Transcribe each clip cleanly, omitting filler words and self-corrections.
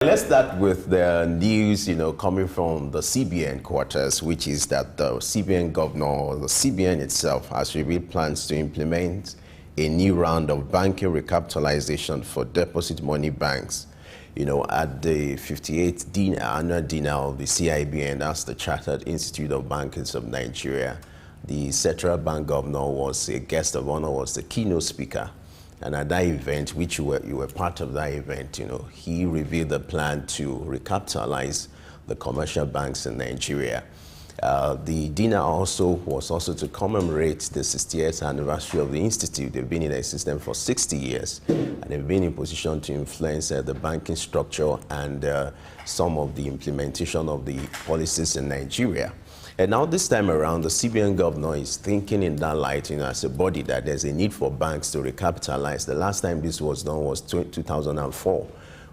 Let's start with the news, coming from the CBN quarters, which is that the CBN governor, or the CBN itself, has revealed plans to implement a new round of banking recapitalization for deposit money banks. At the 58th annual dinner of the CIBN, that's the Chartered Institute of Bankers of Nigeria. The Central Bank governor was a guest of honor, was the keynote speaker. And at that event, which you were part of that event, he revealed the plan to recapitalize the commercial banks in Nigeria. The dinner was also to commemorate the 60th anniversary of the institute. They've been in existence for 60 years, and they've been in position to influence the banking structure and some of the implementation of the policies in Nigeria. And now this time around, the CBN governor is thinking in that light, as a body, that there's a need for banks to recapitalize. The last time this was done was 2004,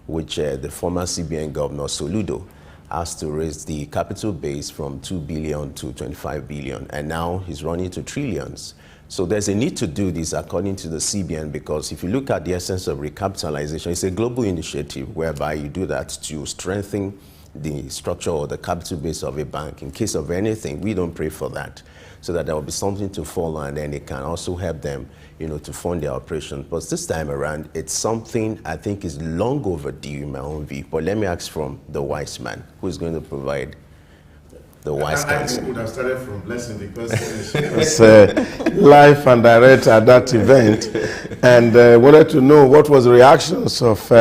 which the former CBN governor, Soludo, asked to raise the capital base from 2 billion to 25 billion, and now he's running to trillions. So there's a need to do this according to the CBN, because if you look at the essence of recapitalization, it's a global initiative whereby you do that to strengthen the structure or the capital base of a bank. In case of anything, we don't pray for that, so that there will be something to follow, and then it can also help them, to fund their operation. But this time around, it's something I think is long overdue in my own view. But let me ask from the wise man, who is going to provide the wise counsel. I would have started from Blessing, because she was live and direct at that event, and wanted to know what was the reactions of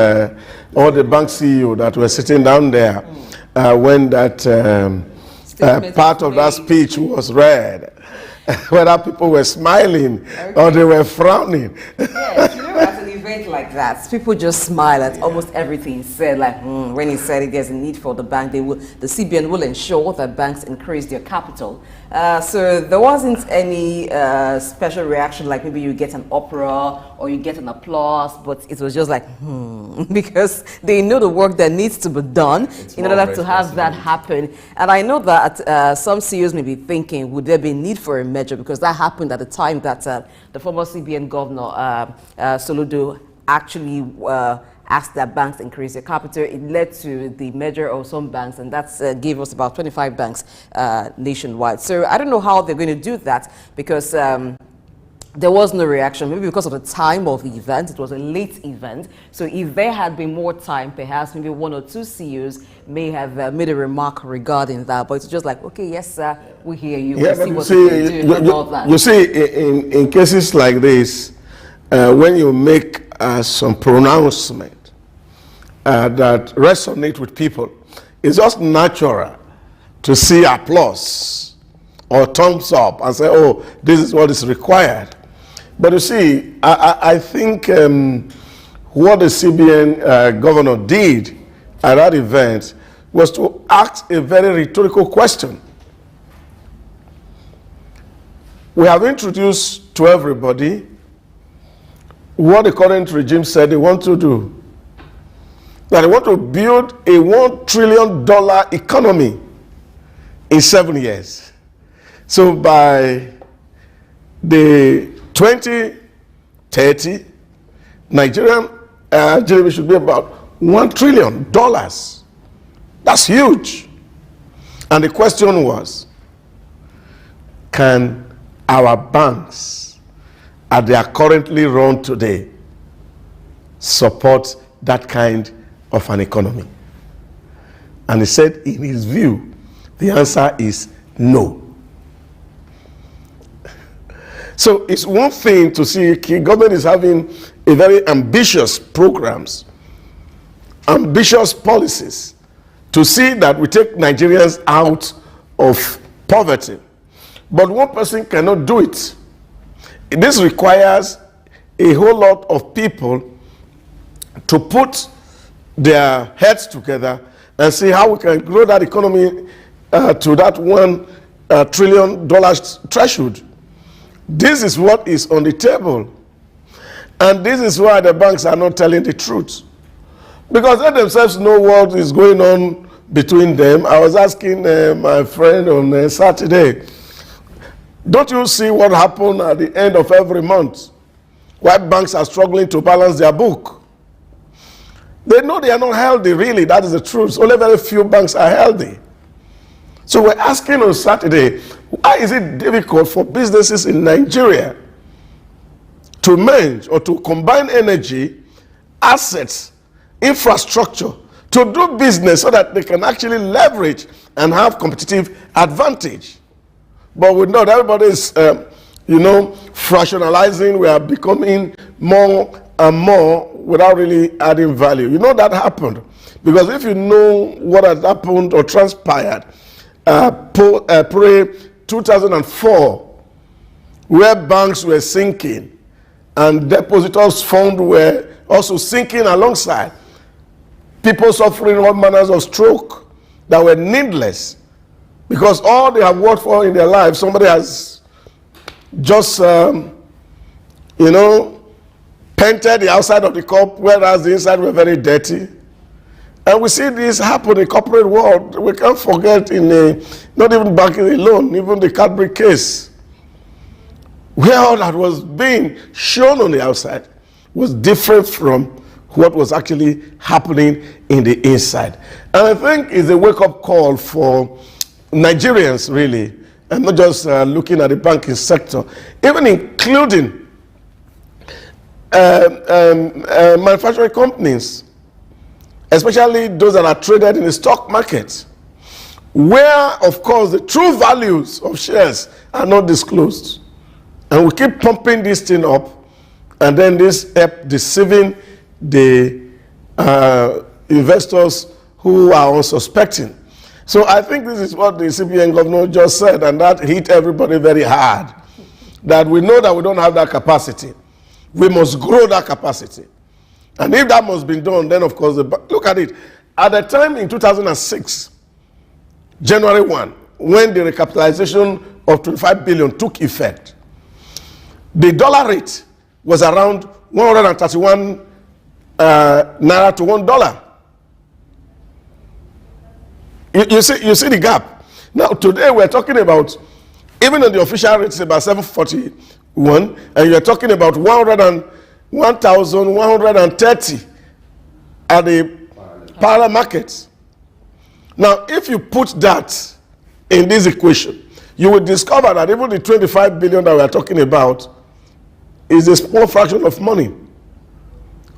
all the bank CEO that were sitting down there when that part of that speech was read. Whether people were smiling or they were frowning. Yes, at an event like that, people just smile at almost everything said. Like when he said there's a need for the bank, the CBN will ensure that banks increase their capital. So there wasn't any special reaction, like maybe you get an uproar or you get an applause, but it was just like, because they know the work that needs to be done in order to have that happen. And I know that some CEOs may be thinking, would there be a need for a measure? Because that happened at the time that the former CBN governor, Soludo, actually asked that banks increase their capital. It led to the merger of some banks, and that gave us about 25 banks nationwide. So I don't know how they're going to do that, because there was no reaction, maybe because of the time of the event. It was a late event. So if there had been more time, perhaps maybe one or two CEOs may have made a remark regarding that. But it's just like, okay, yes, sir, we hear you. Yeah, we'll see what we can do about that. You see, in cases like this, when you make some pronouncement that resonate with people, it's just natural to see applause or thumbs up and say, oh, this is what is required. But you see, I think what the CBN governor did at that event was to ask a very rhetorical question. We have introduced to everybody what the current regime said they want to do. That they want to build a $1 trillion economy in 7 years. So by the 2030, Nigerian GDP should be about $1 trillion. That's huge. And the question was, can our banks, as they are currently run today, support that kind of an economy? And he said, in his view, the answer is no. So it's one thing to see government is having a very ambitious programs, ambitious policies to see that we take Nigerians out of poverty. But one person cannot do it. This requires a whole lot of people to put their heads together and see how we can grow that economy to that $1 trillion threshold. This is what is on the table. And this is why the banks are not telling the truth. Because they themselves know what is going on between them. I was asking my friend on Saturday, don't you see what happened at the end of every month? Why banks are struggling to balance their book? They know they are not healthy, really. That is the truth. Only very few banks are healthy. So we're asking on Saturday, why is it difficult for businesses in Nigeria to merge or to combine energy, assets, infrastructure, to do business so that they can actually leverage and have competitive advantage? But we know that everybody is, fractionalizing. We are becoming more and more without really adding value. You know that happened. Because if you know what has happened or transpired, pre 2004, where banks were sinking and depositors' funds were also sinking alongside, people suffering all manners of stroke that were needless because all they have worked for in their life, somebody has just, painted the outside of the cup, whereas the inside were very dirty. And we see this happen in the corporate world. We can't forget not even banking alone, even the Cadbury case, where all that was being shown on the outside was different from what was actually happening in the inside. And I think it's a wake-up call for Nigerians, really, and not just looking at the banking sector, even including manufacturing companies, especially those that are traded in the stock market, where, of course, the true values of shares are not disclosed. And we keep pumping this thing up, and then this help deceiving the investors who are unsuspecting. So I think this is what the CBN governor just said, and that hit everybody very hard, that we know that we don't have that capacity. We must grow that capacity. And if that must be done, then of course, look at it. At the time in 2006, January 1, when the recapitalization of 25 billion took effect, the dollar rate was around 131 naira to $1. You see the gap. Now today we're talking about, even on the official rate, it's about 741, and you're talking about 1,130 at the parallel markets. Now, if you put that in this equation, you will discover that even the 25 billion that we are talking about is a small fraction of money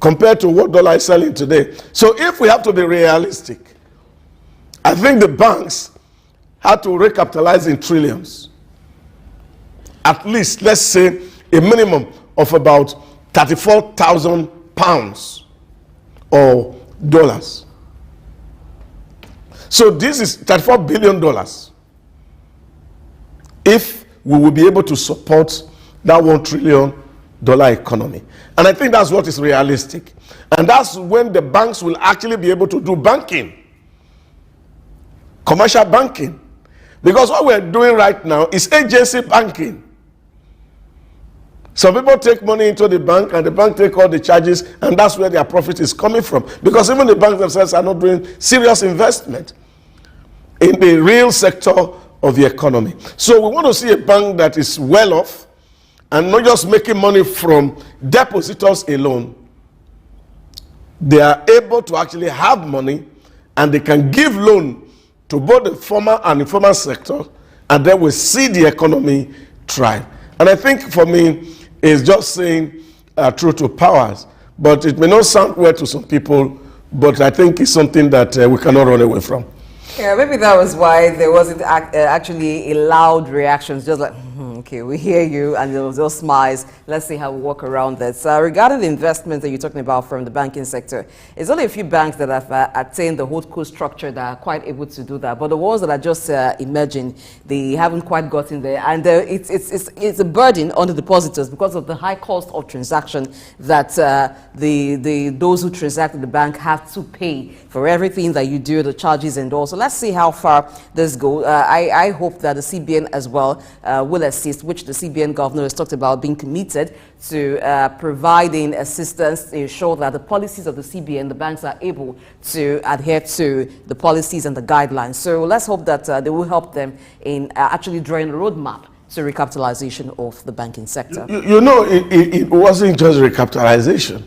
compared to what dollar is selling today. So if we have to be realistic, I think the banks had to recapitalize in trillions. At least, let's say, a minimum of about 34,000 pounds or dollars. So this is $34 billion. If we will be able to support that $1 trillion economy. And I think that's what is realistic. And that's when the banks will actually be able to do banking. Commercial banking. Because what we're doing right now is agency banking. Some people take money into the bank and the bank take all the charges, and that's where their profit is coming from. Because even the banks themselves are not doing serious investment in the real sector of the economy. So we want to see a bank that is well off and not just making money from depositors alone. They are able to actually have money and they can give loan to both the formal and informal sector, and then we see the economy thrive. And I think for me, it's just saying true to powers, but it may not sound well to some people, but I think it's something that we cannot run away from. Yeah, maybe that was why there wasn't actually a loud reaction, just like, okay, we hear you, and there was those smiles. Let's see how we work around this. Regarding the investments that you're talking about from the banking sector, it's only a few banks that have attained the holdco structure that are quite able to do that. But the ones that are just emerging, they haven't quite gotten there. And it's a burden on the depositors because of the high cost of transaction that those who transact in the bank have to pay for everything that you do, the charges and all. So let's see how far this goes. I hope that the CBN as well will assist, which the CBN governor has talked about being committed to providing assistance to ensure that the policies of the CBN, the banks are able to adhere to the policies and the guidelines. So let's hope that they will help them in actually drawing a roadmap to recapitalization of the banking sector. You know, it wasn't just recapitalization.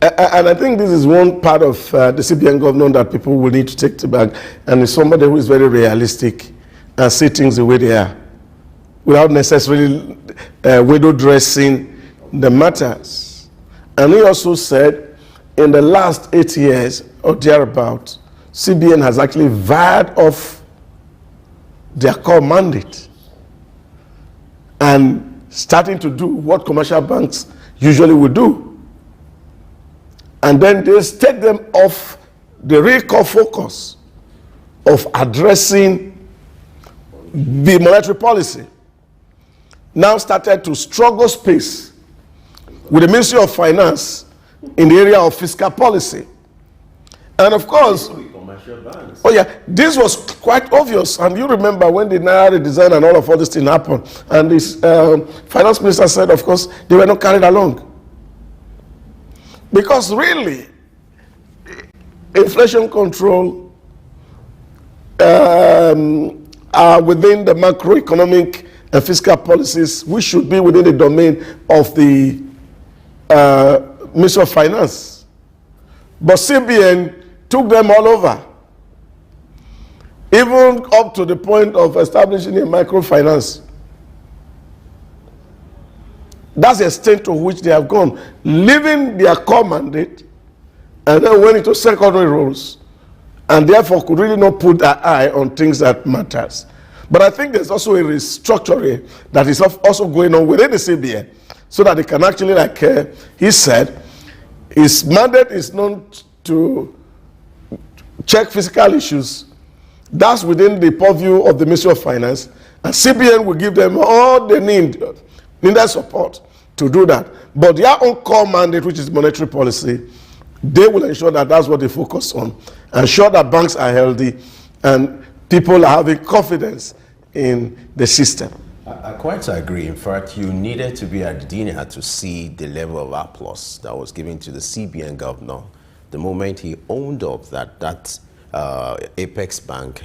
And I think this is one part of the CBN governor that people will need to take to back, and is somebody who is very realistic and see things the way they are, without necessarily window dressing the matters. And he also said, in the last 8 years or thereabout, CBN has actually veered off their core mandate and starting to do what commercial banks usually would do. And then they take them off the real core focus of addressing the monetary policy. Now started to struggle space with the Ministry of Finance in the area of fiscal policy. And of course, oh yeah, this was quite obvious. And you remember when the Naira redesign and all of this thing happened, and this finance minister said, of course, they were not carried along. Because really, inflation control are within the macroeconomic and fiscal policies, which should be within the domain of the Ministry of Finance. But CBN took them all over, even up to the point of establishing a microfinance. That's the extent to which they have gone, leaving their core mandate, and then went into secondary roles, and therefore could really not put their eye on things that matters. But I think there's also a restructuring that is also going on within the CBN, so that they can actually, like he said, his mandate is not to check fiscal issues. That's within the purview of the Ministry of Finance, and CBN will give them all they need their support to do that. But their own core mandate, which is monetary policy, they will ensure that that's what they focus on, ensure that banks are healthy and people are having confidence in the system. I quite agree. In fact, you needed to be at dinner to see the level of applause that was given to the CBN governor the moment he owned up that Apex Bank,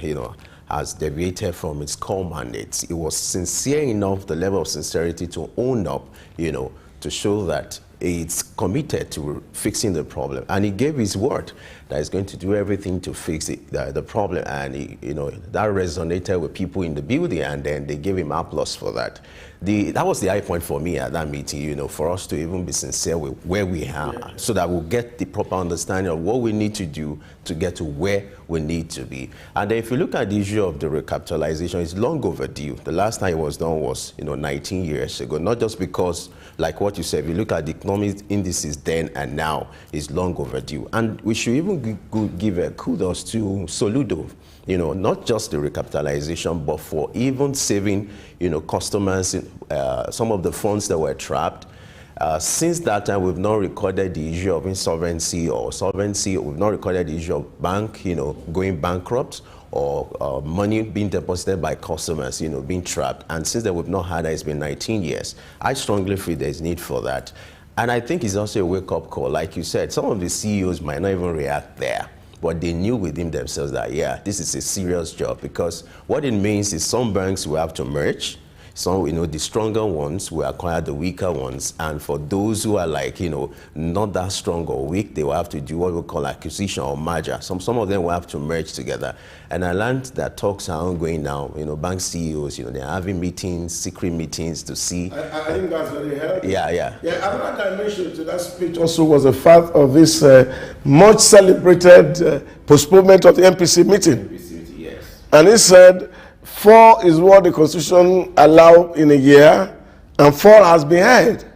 has deviated from its core mandates. It was sincere enough, the level of sincerity, to own up, to show that it's committed to fixing the problem. And he gave his word that he's going to do everything to fix the problem. And that resonated with people in the building, and then they gave him applause for that. That was the high point for me at that meeting, for us to even be sincere with where we are, so that we'll get the proper understanding of what we need to do to get to where we need to be. And then if you look at the issue of the recapitalization, it's long overdue. The last time it was done was 19 years ago, not just because, like what you said, if you look at the economic indices then and now, it's long overdue. And we should even give a kudos to Soludo, not just the recapitalization, but for even saving, customers some of the funds that were trapped. Since that time, we've not recorded the issue of insolvency or solvency. We've not recorded the issue of bank, going bankrupt, or money being deposited by customers, being trapped. And since then, we've not had that. It's been 19 years. I strongly feel there's need for that. And I think it's also a wake-up call. Like you said, some of the CEOs might not even react there, but they knew within themselves that, yeah, this is a serious job, because what it means is some banks will have to merge. Some, the stronger ones will acquire the weaker ones. And for those who are like, not that strong or weak, they will have to do what we call acquisition or merger. Some of them will have to merge together. And I learned that talks are ongoing now. Bank CEOs, they're having meetings, secret meetings to see. I think that's very healthy. Yeah. Another dimension to that speech also was the fact of this much celebrated postponement of the MPC meeting. Yes. And he said, 4 is what the Constitution allows in a year, and 4 has been held.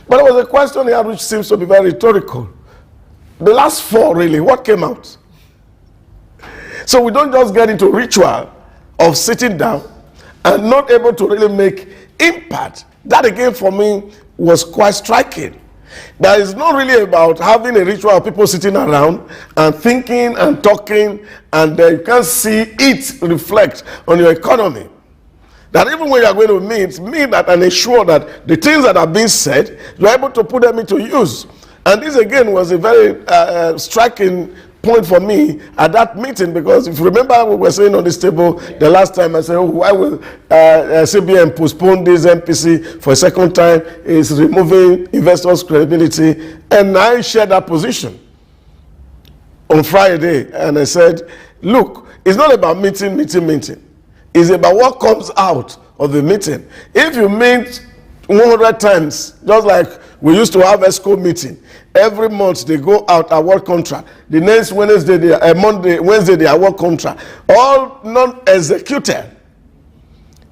But there was a question here which seems to be very rhetorical. The last 4, really, what came out? So we don't just get into ritual of sitting down and not able to really make impact. That, again, for me, was quite striking. That is not really about having a ritual of people sitting around and thinking and talking, and you can see it reflect on your economy. That even when you are going to meet that and ensure that the things that are being said, you are able to put them into use. And this again was a very striking point for me at that meeting, because if you remember, we were saying on this table the last time, I said, oh, why will CBN postpone this MPC for a second time? It's removing investors' credibility. And I shared that position on Friday, and I said, look, it's not about meeting. It's about what comes out of the meeting. If you meet 100 times, just like we used to have ESCO meeting, every month they go out award contract. The next Wednesday, Wednesday they award contract. All non-executed.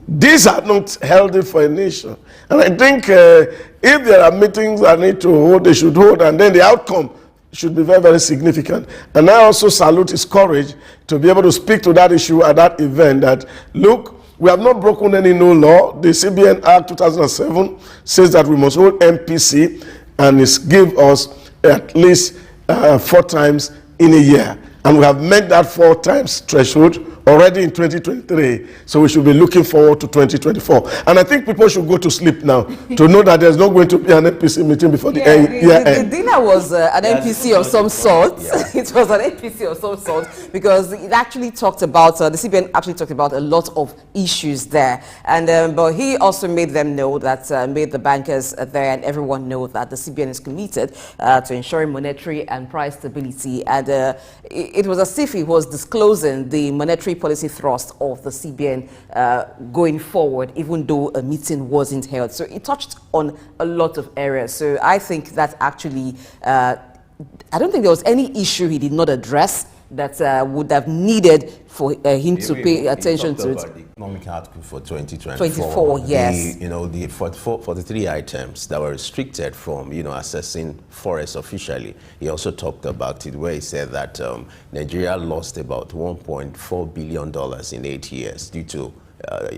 These are not healthy for a nation. And I think if there are meetings that need to hold, they should hold, and then the outcome should be very, very significant. And I also salute his courage to be able to speak to that issue at that event, that, look, we have not broken any new law. The CBN Act 2007 says that we must hold MPC, and it's give us at least 4 times in a year. And we have met that 4 times threshold already in 2023, so we should be looking forward to 2024. And I think people should go to sleep now to know that there's not going to be an NPC meeting before the year end. The dinner was an NPC of some sort. It was an NPC of some sort, because it actually talked about, the CBN actually talked about a lot of issues there. And but he also made them know that, made the bankers there and everyone know that the CBN is committed to ensuring monetary and price stability. And it was as if he was disclosing the monetary policy thrust of the CBN going forward, even though a meeting wasn't held. So it touched on a lot of areas. So I think that actually, I don't think there was any issue he did not address that would have needed for him to pay attention to it. The economic outlook for 2024. 24, yes. The 43 items that were restricted from, assessing forests officially. He also talked about it, where he said that Nigeria lost about $1.4 billion in 8 years due to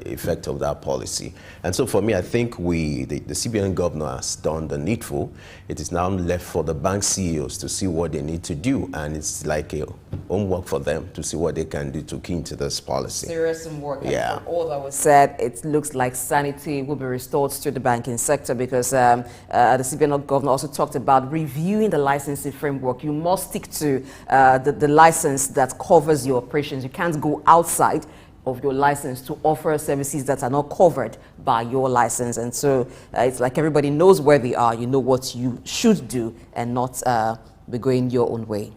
effect of that policy. And so for me, I think the CBN governor has done the needful. It is now left for the bank CEOs to see what they need to do, and it's like a homework for them to see what they can do to key into this policy. Serious work. Yeah. And all that was said, it looks like sanity will be restored to the banking sector, because the CBN governor also talked about reviewing the licensing framework. You must stick to the license that covers your operations. You can't go outside of your license to offer services that are not covered by your license. And so it's like everybody knows where they are. You know what you should do, and not be going your own way.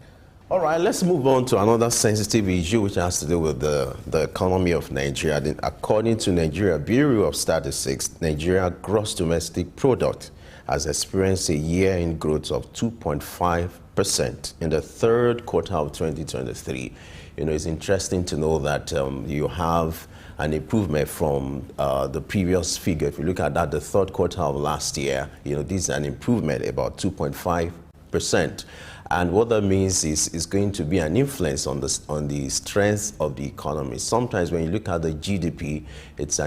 All right, let's move on to another sensitive issue, which has to do with the economy of Nigeria. According to Nigeria Bureau of Statistics, Nigeria gross domestic product has experienced a year-end growth of 2.5% in the third quarter of 2023. It's interesting to know that you have an improvement from the previous figure. If you look at that, the third quarter of last year, this is an improvement about 2.5%. And what that means is going to be an influence on the strength of the economy. Sometimes when you look at the GDP, it's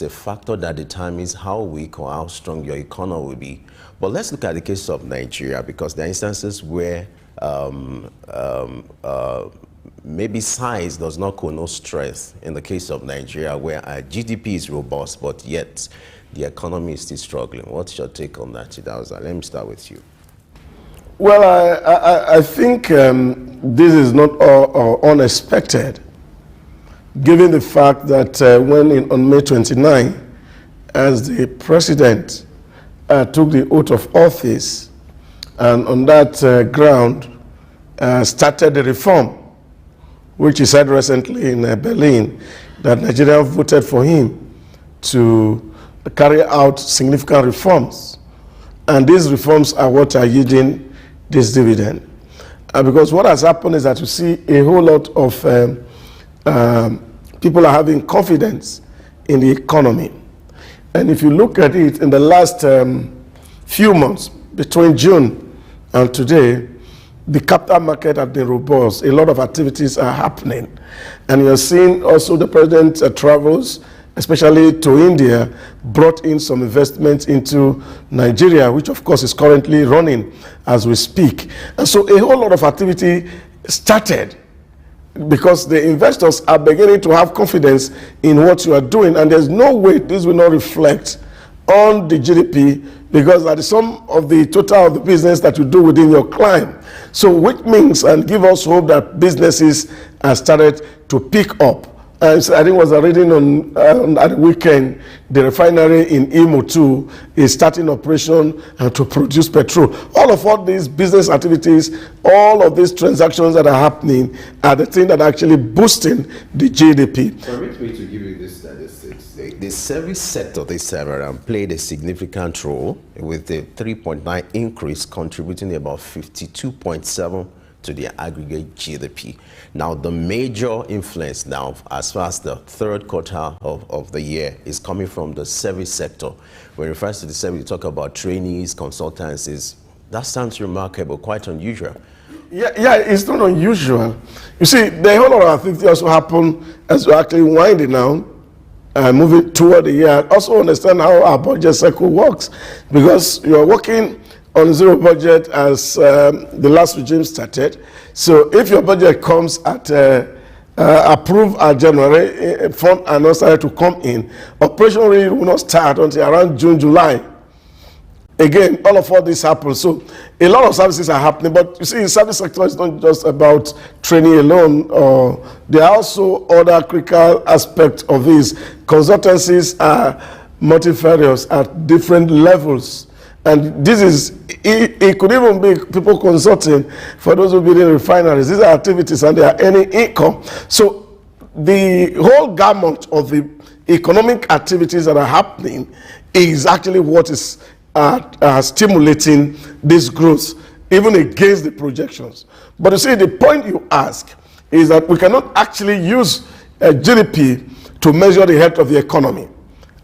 a factor that determines how weak or how strong your economy will be. But let's look at the case of Nigeria, because there are instances where maybe size does not connote strength. In the case of Nigeria, where our GDP is robust, but yet the economy is still struggling. What's your take on that, Chidauza? Let me start with you. Well, I think this is not unexpected, given the fact that on May 29, as the president took the oath of office, and on that ground started the reform, which he said recently in Berlin, that Nigeria voted for him to carry out significant reforms. And these reforms are what are yielding this dividend. Because what has happened is that you see a whole lot of people are having confidence in the economy. And if you look at it in the last few months, between June and today, the capital market has been robust. A lot of activities are happening. And you're seeing also the president's travels, especially to India, brought in some investments into Nigeria, which of course is currently running as we speak. And so a whole lot of activity started, because the investors are beginning to have confidence in what you are doing, and there's no way this will not reflect on the GDP because that is some of the total of the business that you do within your client. So which means, and give us hope that businesses have started to pick up. I think was a reading on at the weekend, the refinery in Imo 2 is starting operation to produce petrol. All these business activities, all of these transactions that are happening are the thing that are actually boosting the GDP. Permit me to give you this statistics. The service sector this time around played a significant role with the 3.9 increase contributing about 52.7 to the aggregate GDP. Now, the major influence now, as far as the third quarter of the year, is coming from the service sector. When it refers to the service, you talk about trainees, consultancies. That sounds remarkable, quite unusual. Yeah, it's not unusual. You see, the whole lot of activity also happen as we're actually winding down, moving toward the year. Also understand how our budget cycle works, because you're working on zero budget as the last regime started. So if your budget comes at approved at January, fund are not started to come in, operation really will not start until around June, July. Again, all this happens. So a lot of services are happening, but you see, the service sector is not just about training alone, or there are also other critical aspects of this. Consultancies are multifarious at different levels. And this is, it could even be people consulting for those who build in refineries. These are activities and they are earning income. So the whole gamut of the economic activities that are happening is actually what is stimulating this growth, even against the projections. But you see, the point you ask is that we cannot actually use GDP to measure the health of the economy.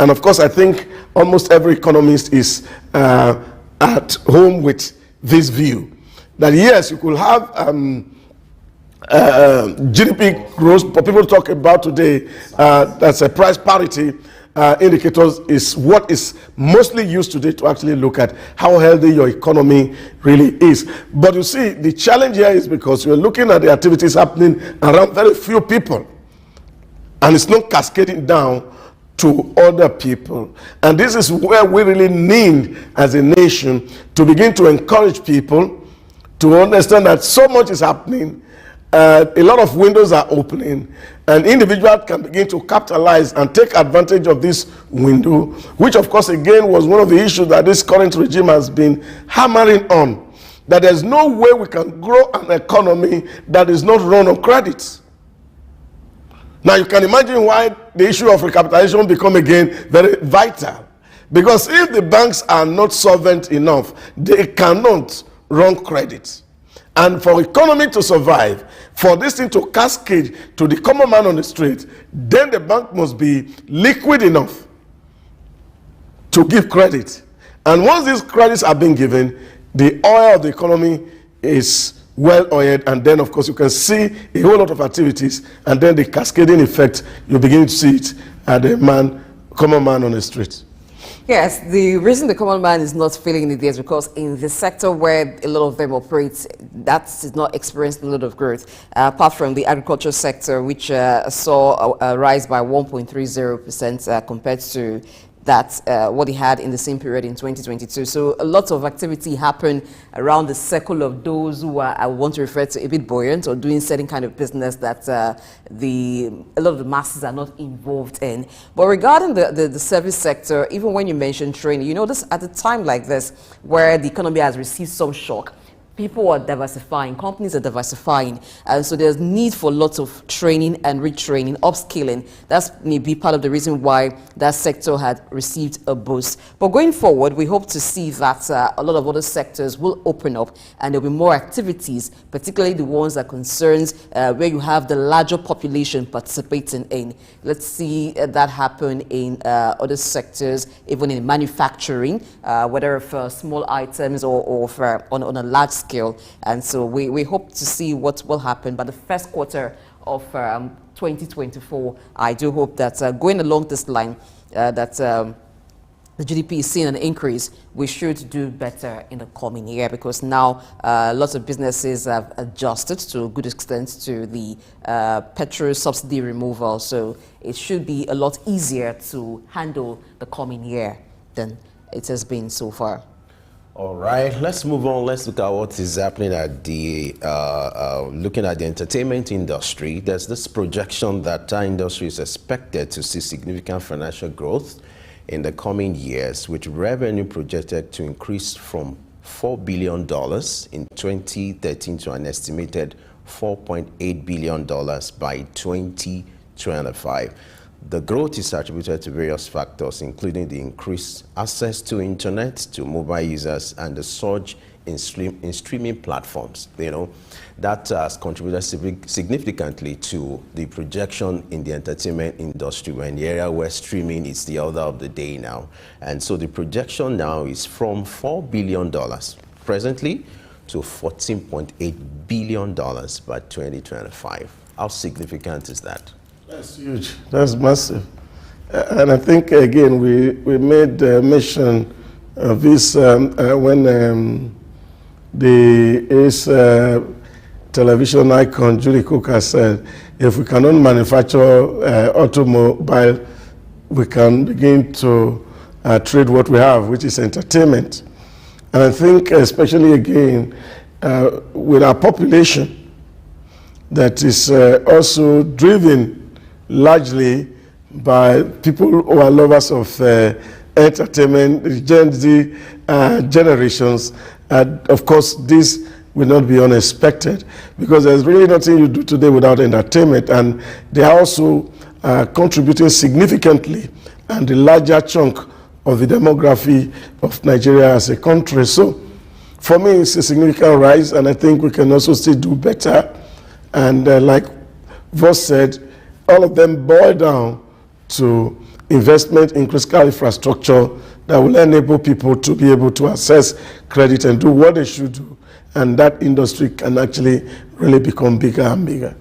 And of course, I think almost every economist is at home with this view. That yes, you could have GDP growth, but people talk about today, that's a price parity indicators is what is mostly used today to actually look at how healthy your economy really is. But you see, the challenge here is because you're looking at the activities happening around very few people. And it's not cascading down to other people. And this is where we really need, as a nation, to begin to encourage people to understand that so much is happening, a lot of windows are opening, and individuals can begin to capitalize and take advantage of this window, which of course again was one of the issues that this current regime has been hammering on, that there's no way we can grow an economy that is not run on credit. Now you can imagine why the issue of recapitalization become again very vital. Because if the banks are not solvent enough, they cannot run credit. And for economy to survive, for this thing to cascade to the common man on the street, then the bank must be liquid enough to give credit. And once these credits are being given, the oil of the economy is well oiled, and then of course you can see a whole lot of activities, and then the cascading effect, you begin to see it at the common man on the street. Yes, the reason the common man is not feeling it is because in the sector where a lot of them operate, that is not experiencing a lot of growth. Apart from the agriculture sector, which saw a rise by 1.30% compared to that what he had in the same period in 2022. So a lot of activity happened around the circle of those who are, I want to refer to, a bit buoyant or doing certain kind of business that a lot of the masses are not involved in. But regarding the service sector, even when you mention training, you know, this at a time like this where the economy has received some shock, people are diversifying, companies are diversifying, and so there's need for lots of training and retraining, upskilling. That's maybe part of the reason why that sector had received a boost. But going forward, we hope to see that a lot of other sectors will open up and there'll be more activities, particularly the ones that concerns where you have the larger population participating in. Let's see that happen in other sectors, even in manufacturing, whether for small items or for on a large scale. And so we hope to see what will happen by the first quarter of 2024. I do hope that going along this line, that the GDP is seeing an increase. We should do better in the coming year, because now lots of businesses have adjusted to a good extent to the petrol subsidy removal. So it should be a lot easier to handle the coming year. than it has been so far. All right, let's move on. Let's look at what is happening at the looking at the entertainment industry. There's this projection that our industry is expected to see significant financial growth in the coming years, with revenue projected to increase from $4 billion in 2013 to an estimated $4.8 billion by 2025. The growth is attributed to various factors, including the increased access to internet to mobile users and the surge in streaming platforms. That has contributed significantly to the projection in the entertainment industry, when the area where streaming is the order of the day now. And so the projection now is from $4 billion presently to $14.8 billion by 2025. How significant is that? That's huge. That's massive. And I think, again, we made mention of this when the television icon Julie Cooker said, if we cannot manufacture automobile, we can begin to trade what we have, which is entertainment. And I think, especially again, with our population that is also driven largely by people who are lovers of entertainment, Gen Z generations. Of course, this will not be unexpected, because there's really nothing you do today without entertainment, and they are also contributing significantly and the larger chunk of the demography of Nigeria as a country. So for me, it's a significant rise, and I think we can also still do better. And like Voss said, all of them boil down to investment in critical infrastructure that will enable people to be able to access credit and do what they should do. And that industry can actually really become bigger and bigger.